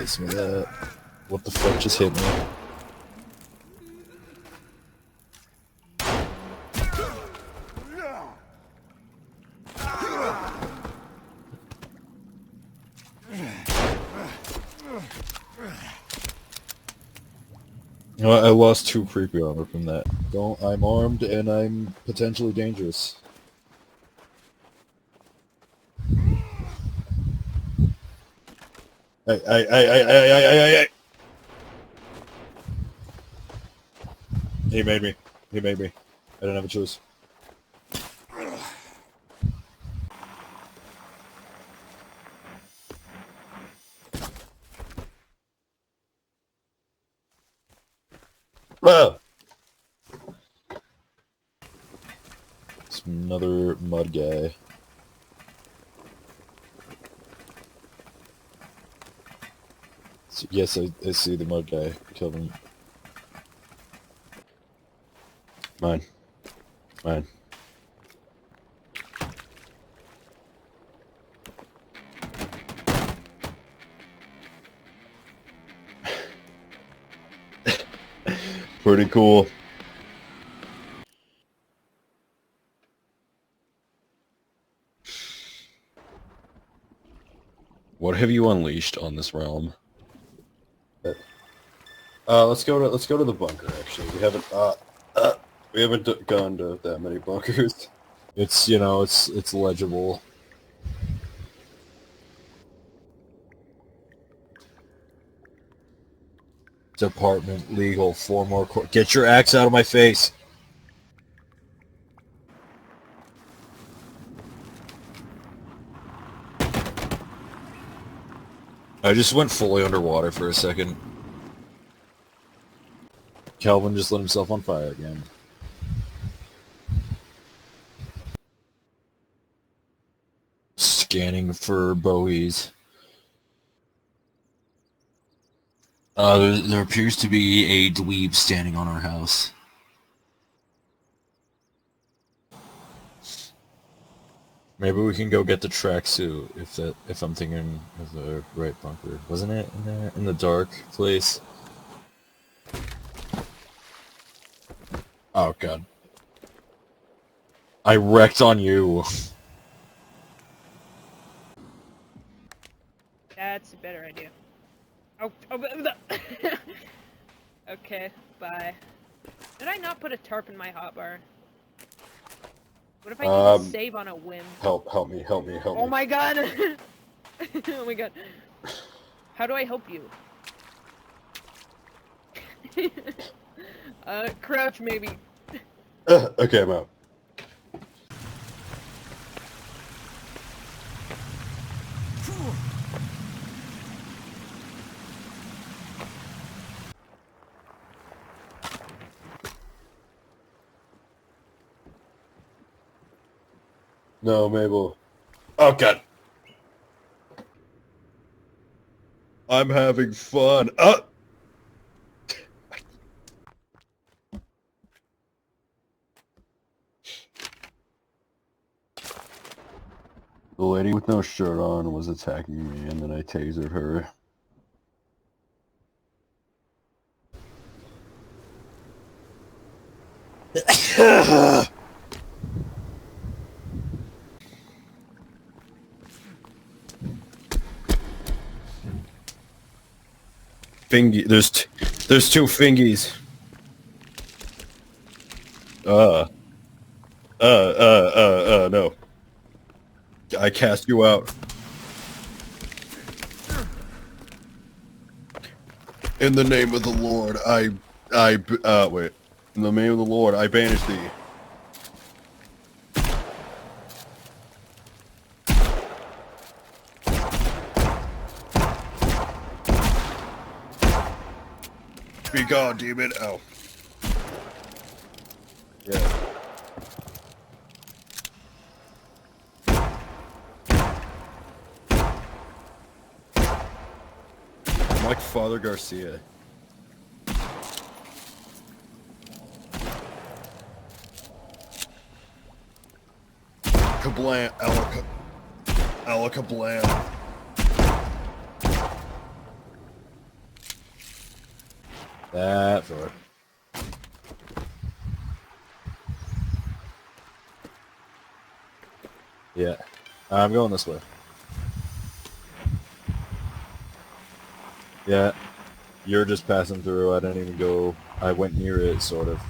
Pass me that. What the fuck just hit me? You know what? I lost 2 creepy armor from that. I'm armed and I'm potentially dangerous. Hey. He made me. He made me. I didn't have a choice. Ah! It's another mud guy. So, yes, I see the mud guy. Killed him. Mine. Mine. Pretty cool. What have you unleashed on this realm? Let's go to the bunker. Actually, we haven't gone to that many bunkers. It's it's legible. Department legal 4 more. Get your axe out of my face. I just went fully underwater for a second. Calvin just lit himself on fire again. Scanning for bowies. There appears to be a dweeb standing on our house. Maybe we can go get the tracksuit if I'm thinking of the right bunker. Wasn't it in there? In the dark place? Oh god. I wrecked on you. That's a better idea. Oh, okay, bye. Did I not put a tarp in my hotbar? What if I need to save on a whim? Help me. Oh my god! Oh my god. How do I help you? Crouch maybe. Okay, I'm out. No, Mabel. Oh god. I'm having fun. The lady with no shirt on was attacking me, and then I tasered her. Fingy, there's 2 fingies. No. I cast you out. In the name of the Lord, wait. In the name of the Lord, I banish thee. Be gone, demon. Oh. Yeah. I'm like Father Garcia. Kablam, Alakablam. That far. Yeah. I'm going this way. Yeah. You're just passing through. I didn't even go. I went near it, sort of.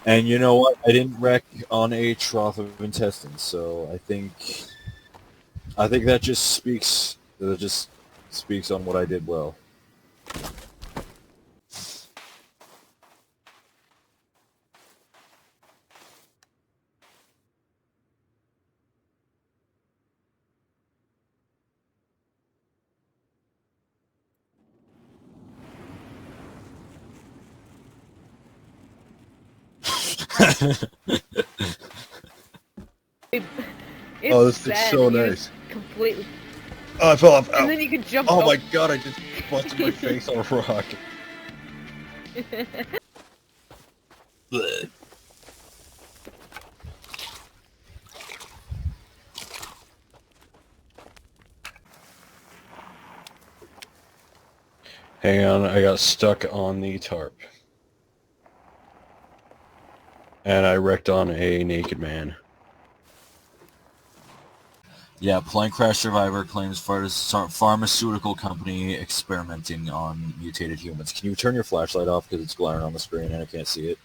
And you know what? I didn't wreck on a trough of intestines, so I think that just speaks. That just speaks on what I did well. It's Oh, this thing's sad so that you nice. completely. Oh, I fell off. And Ow. then you can jump. Oh up. my god, I just busted my face on a rock. Blech. Hang on, I got stuck on the tarp. And I wrecked on a naked man. Yeah, plane crash survivor claims pharmaceutical company experimenting on mutated humans. Can you turn your flashlight off because it's glaring on the screen and I can't see it?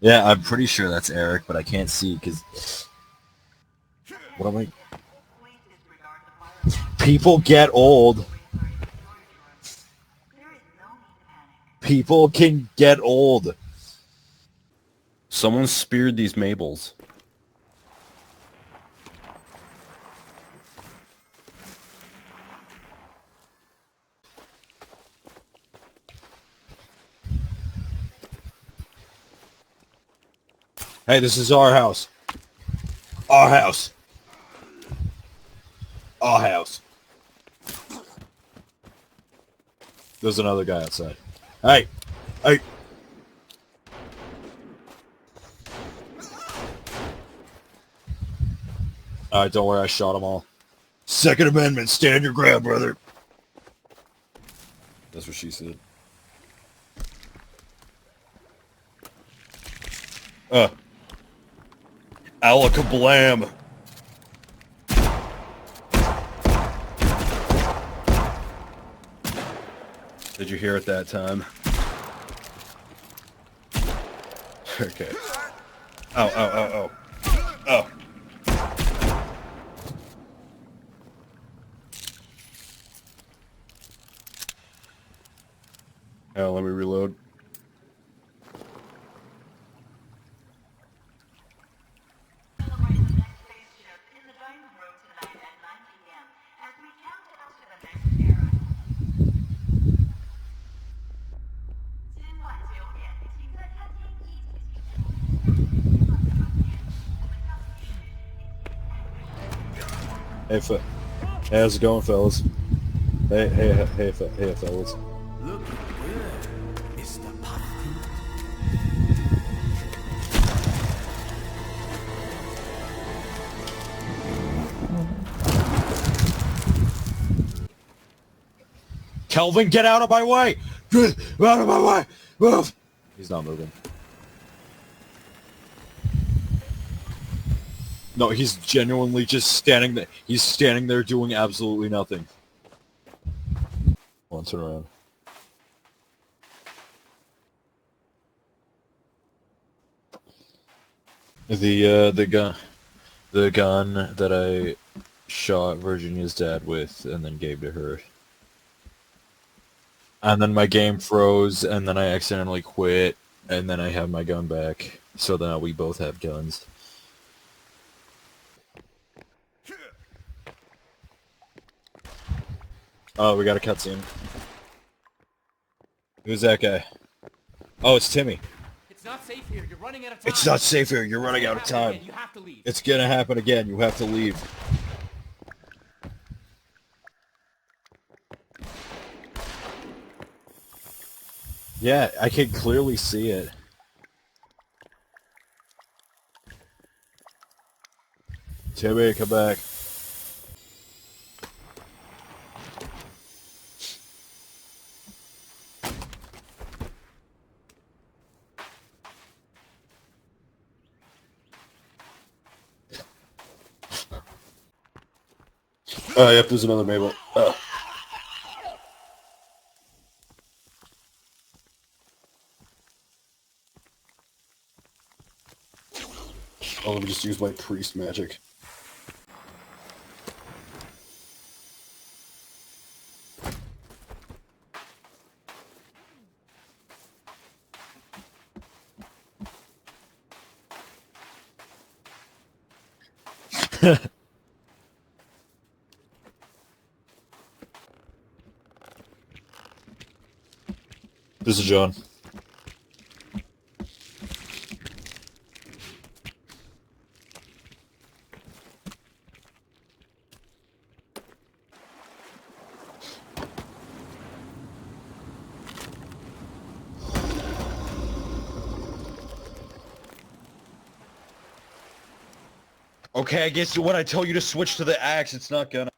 Yeah, I'm pretty sure that's Eric, but I can't see because... What am I... People get old. People can get old. Someone speared these Mabels. Hey, this is our house. Our house. Our house. There's another guy outside. Hey! Hey! Alright, don't worry, I shot them all. Second Amendment, stand your ground, brother. That's what she said. Alakablam! Did you hear it that time? Okay. Ow, ow, ow, ow. Oh. Now let me reload. Hey, hey, how's it going, fellas? Hey, fellas. Look good, Mr. Puffin. Kelvin, get out of my way! Get out of my way! Move! He's not moving. No, he's genuinely just standing there. He's standing there doing absolutely nothing. Once around. The gun that I shot Virginia's dad with and then gave to her. And then my game froze, and then I accidentally quit, and then I have my gun back. So now we both have guns. Oh, we got a cutscene. Who's that guy? Oh, it's Timmy. It's not safe here. You're running out of time. It's not safe here. You're running out of time. You have to leave. It's gonna happen again. You have to leave. Yeah, I can clearly see it. Timmy, come back. Yep, there's another Mabel. Oh, let me just use my priest magic. This is John. Okay, I guess when I tell you to switch to the axe, it's not gonna.